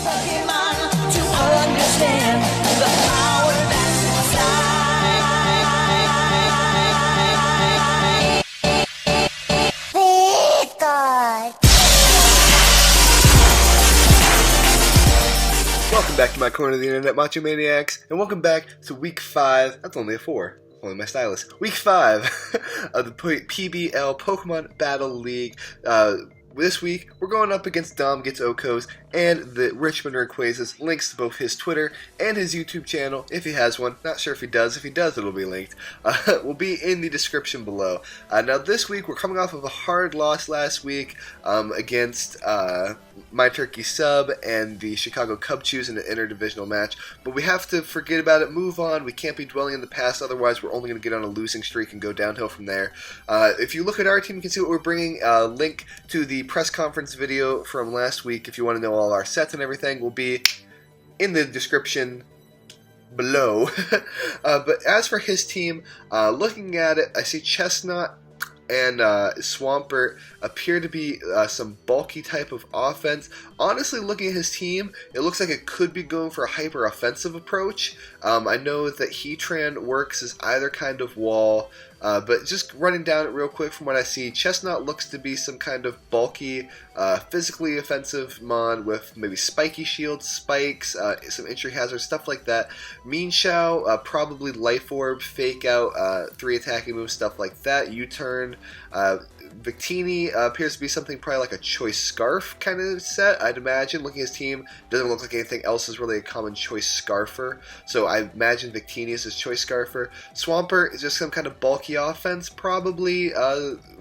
Pokemon to understand the power that's inside. Seedots. Welcome back to my corner of the internet, Macho Maniacs, and welcome back to week 5. That's only a 4. Only my stylus. Week 5 of the PBL Pokemon Battle League. This week, we're going up against Dom Gets Okos and the Richmond Rayquazas. Links to both his Twitter and his YouTube channel, if he has one. Not sure if he does. If he does, it'll be linked. Will be in the description below. Now, this week, we're coming off of a hard loss last week against My Turkey Sub and the Chicago Cub Chews in an interdivisional match. But we have to forget about it, move on. We can't be dwelling in the past, otherwise we're only going to get on a losing streak and go downhill from there. If you look at our team, you can see what we're bringing. Link to the press conference video from last week, if you want to know all our sets and everything, will be in the description below. But as for his team, looking at it, I see Chestnut and Swampert appear to be some bulky type of offense. Honestly, looking at his team, it looks like it could be going for a hyper-offensive approach. I know that Heatran works as either kind of wall, but just running down it real quick from what I see, Chestnut looks to be some kind of bulky, physically offensive mon with maybe spiky shields, spikes, some entry hazards, stuff like that. Meanshao, probably Life Orb, Fake Out, 3 attacking moves, stuff like that. U-Turn. Victini appears to be something probably like a Choice Scarf kind of set, I'd imagine. Looking at his team, doesn't look like anything else is really a common Choice Scarfer, so I imagine Victini is his Choice Scarfer. Swampert is just some kind of bulky offense, probably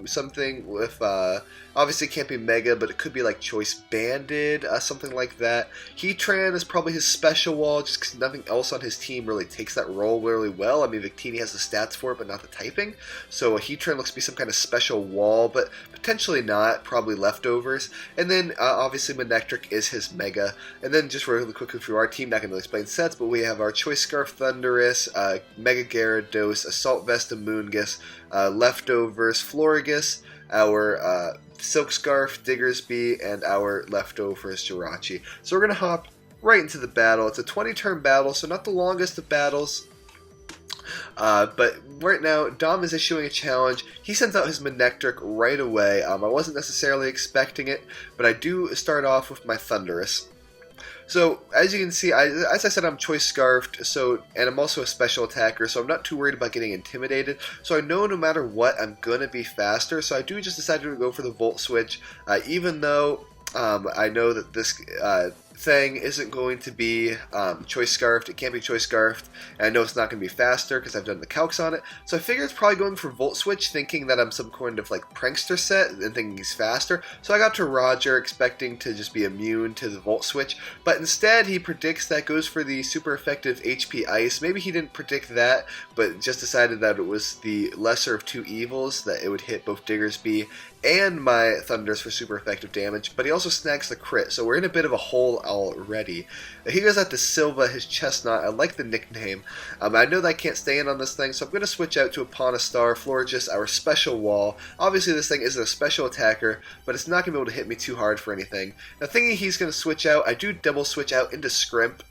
something with, obviously it can't be Mega, but it could be like Choice Banded, something like that. Heatran is probably his special wall, just because nothing else on his team really takes that role really well. I mean, Victini has the stats for it, but not the typing, so Heatran looks to be some kind of special wall, but potentially not, probably leftovers. And then obviously Manectric is his Mega. And then just really quickly through our team, not going to explain sets, but we have our Choice Scarf Thundurus, Mega Gyarados, Assault Vest Amoonguss, leftovers Florigus, our Silk Scarf Diggersby, and our leftovers Jirachi. So we're going to hop right into the battle. It's a 20-turn battle, so not the longest of battles. But right now, Dom is issuing a challenge. He sends out his Manectric right away. I wasn't necessarily expecting it, but I do start off with my Thundurus. So, as you can see, as I said, I'm Choice Scarfed, and I'm also a special attacker, so I'm not too worried about getting intimidated. So I know no matter what, I'm going to be faster, so I do just decide to go for the Volt Switch, even though I know that this thing isn't going to be Choice Scarfed. It can't be Choice Scarfed, and I know it's not going to be faster because I've done the calcs on it. So I figure it's probably going for Volt Switch, thinking that I'm some kind of like prankster set and thinking he's faster. So I got to Roger expecting to just be immune to the Volt Switch, but instead he predicts that goes for the super effective HP Ice. Maybe he didn't predict that, but just decided that it was the lesser of two evils, that it would hit both Diggersby and my Thunders for super effective damage, but he also snags the crit, so we're in a bit of a hole already. He goes out to Silva, his Chestnut. I like the nickname. I know that I can't stay in on this thing, so I'm going to switch out to Eponistar, Florigis, our special wall. Obviously this thing isn't a special attacker, but it's not going to be able to hit me too hard for anything. Now thinking he's going to switch out, I do double switch out into Scrimp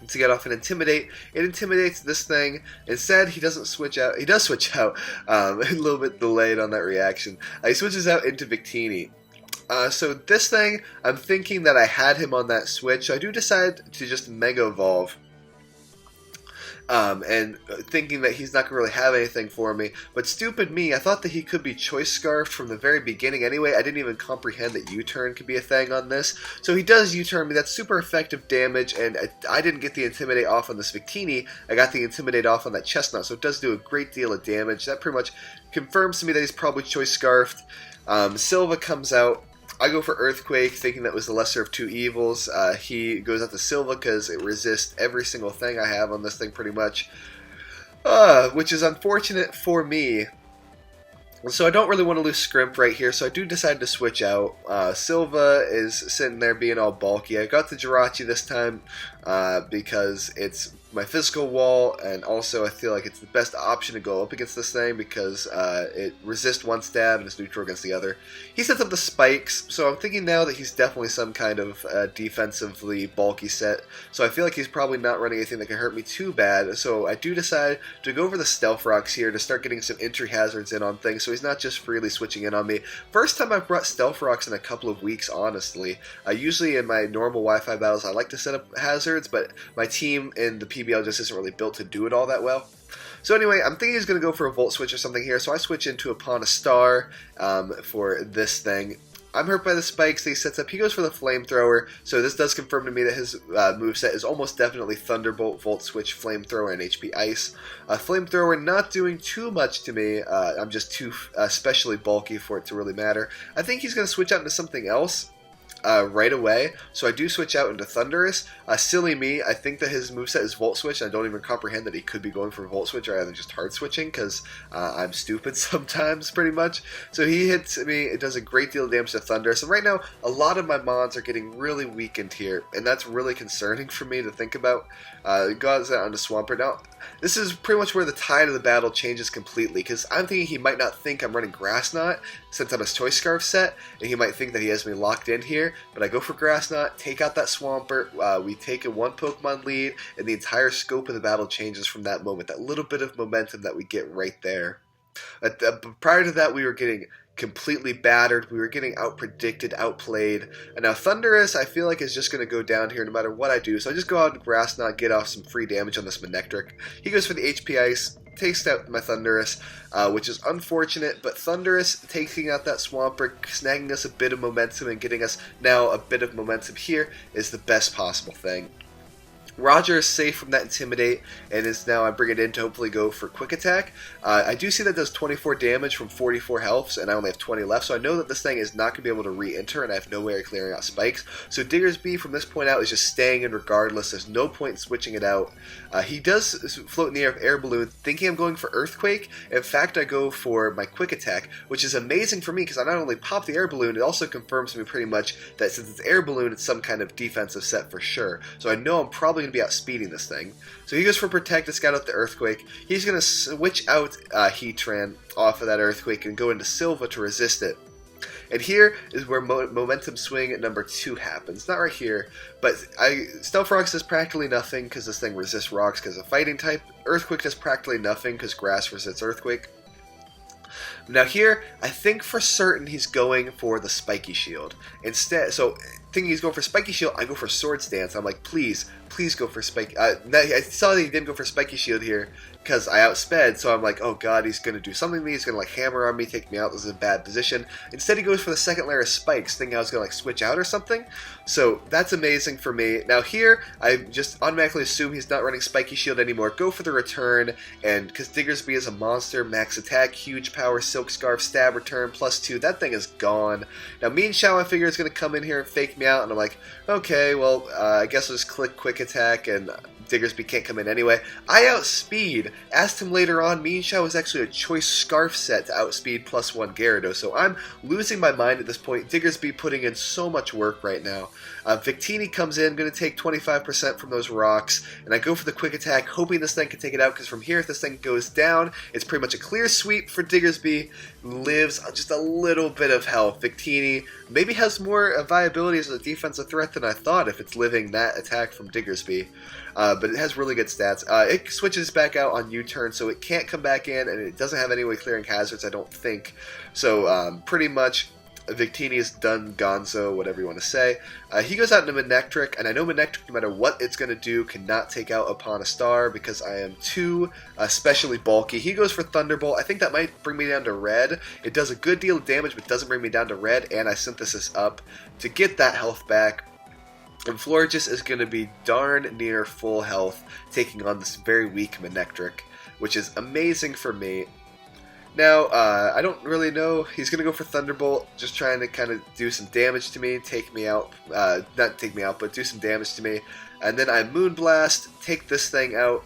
to get off an Intimidate. It intimidates this thing. Instead, he doesn't switch out. He does switch out. A little bit delayed on that reaction. He switches out into Victini. So this thing, I'm thinking that I had him on that switch, so I do decide to just Mega Evolve. And thinking that he's not going to really have anything for me. But stupid me, I thought that he could be Choice Scarfed from the very beginning anyway. I didn't even comprehend that U-Turn could be a thing on this. So he does U-Turn me. That's super effective damage, and I didn't get the Intimidate off on this Victini. I got the Intimidate off on that Chestnut, so it does do a great deal of damage. That pretty much confirms to me that he's probably Choice Scarfed. Silva comes out. I go for Earthquake, thinking that was the lesser of two evils. He goes out to Silva because it resists every single thing I have on this thing pretty much. Which is unfortunate for me. So I don't really want to lose Scrimp right here, so I do decide to switch out. Silva is sitting there being all bulky. I got the Jirachi this time because it's my physical wall, and also I feel like it's the best option to go up against this thing because it resists one stab and is neutral against the other. He sets up the spikes, so I'm thinking now that he's definitely some kind of defensively bulky set, so I feel like he's probably not running anything that can hurt me too bad, so I do decide to go for the Stealth Rocks here to start getting some entry hazards in on things, so he's not just freely switching in on me. First time I've brought Stealth Rocks in a couple of weeks, honestly. Usually in my normal Wi-Fi battles I like to set up hazards, but my team in the PBL just isn't really built to do it all that well. So anyway, I'm thinking he's going to go for a Volt Switch or something here, so I switch into Upon a Star for this thing. I'm hurt by the spikes that he sets up. He goes for the Flamethrower, so this does confirm to me that his moveset is almost definitely Thunderbolt, Volt Switch, Flamethrower, and HP Ice. Flamethrower not doing too much to me. I'm just too especially bulky for it to really matter. I think he's going to switch out into something else right away, so I do switch out into Thunderous. Silly me, I think that his moveset is Volt Switch. I don't even comprehend that he could be going for Volt Switch rather than just hard switching, because I'm stupid sometimes, pretty much. So he hits me, it does a great deal of damage to Thunder. So right now, a lot of my mons are getting really weakened here, and that's really concerning for me to think about. Goes out onto Swampert. Now, this is pretty much where the tide of the battle changes completely, because I'm thinking he might not think I'm running Grass Knot, since I'm a Choice Scarf set, and he might think that he has me locked in here, but I go for Grass Knot, take out that Swampert, we take a one Pokemon lead, and the entire scope of the battle changes from that moment, that little bit of momentum that we get right there. Prior to that, we were getting completely battered, we were getting out-predicted, outplayed, and now Thunderous I feel like is just going to go down here no matter what I do, so I just go out and Grass Knot, get off some free damage on this Manectric. He goes for the HP Ice, takes out my Thunderous, which is unfortunate, but Thunderous taking out that Swampert, snagging us a bit of momentum and getting us now a bit of momentum here is the best possible thing. Roger is safe from that Intimidate, and is now I bring it in to hopefully go for Quick Attack. I do see that does 24 damage from 44 healths, and I only have 20 left, so I know that this thing is not going to be able to re-enter, and I have no way of clearing out spikes. So Diggersby from this point out is just staying in regardless. There's no point in switching it out. He does float in the air of Air Balloon, thinking I'm going for Earthquake. In fact, I go for my Quick Attack, which is amazing for me because I not only pop the Air Balloon, it also confirms to me pretty much that since it's Air Balloon, it's some kind of defensive set for sure. So I know I'm probably going to be outspeeding this thing. So he goes for Protect to scout out the Earthquake. He's going to switch out Heatran off of that Earthquake and go into Silva to resist it. And here is where momentum swing at number 2 happens. Not right here, but Stealth Rocks does practically nothing because this thing resists rocks because of fighting type. Earthquake does practically nothing because grass resists Earthquake. Now here, I think for certain he's going for the Spiky Shield. Instead, so thinking he's going for Spiky Shield, I go for Swords Dance. I'm like, please go for Spiky. I saw that he didn't go for Spiky Shield here because I outsped, so I'm like, oh god, he's going to do something to me. He's going to like hammer on me, take me out. This is a bad position. Instead, he goes for the second layer of spikes, thinking I was going to like switch out or something. So that's amazing for me. Now here, I just automatically assume he's not running Spiky Shield anymore. Go for the return, and because Diggersby is a monster, max attack, huge power, Silk Scarf, stab return, +2. That thing is gone. Now Mean Shao, I figure, is going to come in here and fake me out, and I'm like, okay, well, I guess I'll just click Quick Attack, and Diggersby can't come in anyway. I outspeed. Asked him later on, Mean Shao is actually a Choice Scarf set to outspeed +1 Gyarados, so I'm losing my mind at this point. Diggersby putting in so much work right now. Victini comes in, going to take 25% from those rocks, and I go for the Quick Attack, hoping this thing can take it out, because from here, if this thing goes down, it's pretty much a clear sweep for Diggersby. Lives on just a little bit of health. Victini maybe has more viability as a defensive threat than I thought if it's living that attack from Diggersby. But it has really good stats. It switches back out on U-turn, so it can't come back in, and it doesn't have any way clearing hazards, I don't think. So pretty much Victini is done, gonzo, whatever you want to say. He goes out into Manectric, and I know Manectric, no matter what it's going to do, cannot take out Upon a Star because I am too especially bulky. He goes for Thunderbolt. I think that might bring me down to red. It does a good deal of damage, but doesn't bring me down to red, and I Synthesis up to get that health back. And Florges is going to be darn near full health, taking on this very weak Manectric, which is amazing for me. Now, I don't really know. He's going to go for Thunderbolt, just trying to kind of do some damage to me, take me out. Not take me out, but do some damage to me. And then I Moonblast, take this thing out.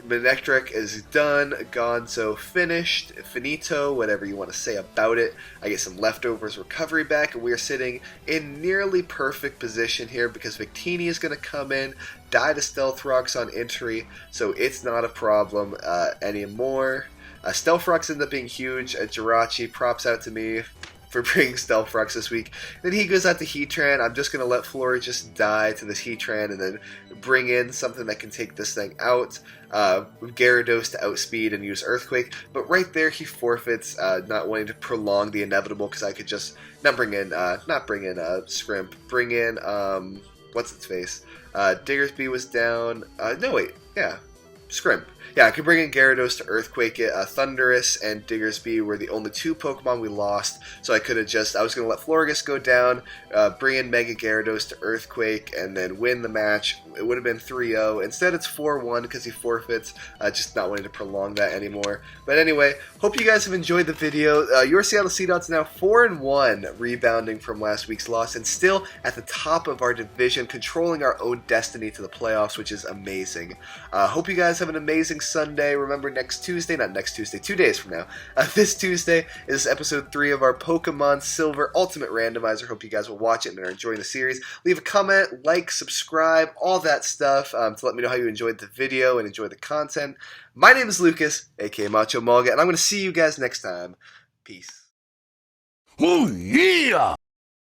Manectric is done, gonzo finished, finito, whatever you want to say about it. I get some leftovers recovery back, and we are sitting in nearly perfect position here because Victini is going to come in, die to Stealth Rocks on entry, so it's not a problem anymore. Stealth Rocks end up being huge. Jirachi, props out to me for bringing Stealth Rocks this week. Then he goes out to Heatran. I'm just going to let Flora just die to this Heatran and then bring in something that can take this thing out. Gyarados to outspeed and use Earthquake. But right there he forfeits, not wanting to prolong the inevitable because I could just not bring in Scrimp. Bring in, what's its face? Diggersby was down. No, wait. Yeah. Scrimp. Yeah, I could bring in Gyarados to Earthquake it. Thundurus and Diggersby were the only two Pokemon we lost, so I could have I was going to let Florges go down, bring in Mega Gyarados to Earthquake, and then win the match. It would have been 3-0. Instead, it's 4-1 because he forfeits, just not wanting to prolong that anymore. But anyway, hope you guys have enjoyed the video. Your Seattle Seedots now 4-1, rebounding from last week's loss, and still at the top of our division, controlling our own destiny to the playoffs, which is amazing. Hope you guys have an amazing Sunday. Remember, next Tuesday, not next Tuesday, 2 days from now, this Tuesday is episode 3 of our Pokemon Silver Ultimate Randomizer. Hope you guys will watch it and are enjoying the series. Leave a comment, like, subscribe, all that stuff to let me know how you enjoyed the video and enjoyed the content. My name is Lucas, aka Macho Emolga, and I'm going to see you guys next time. Peace. Oh yeah!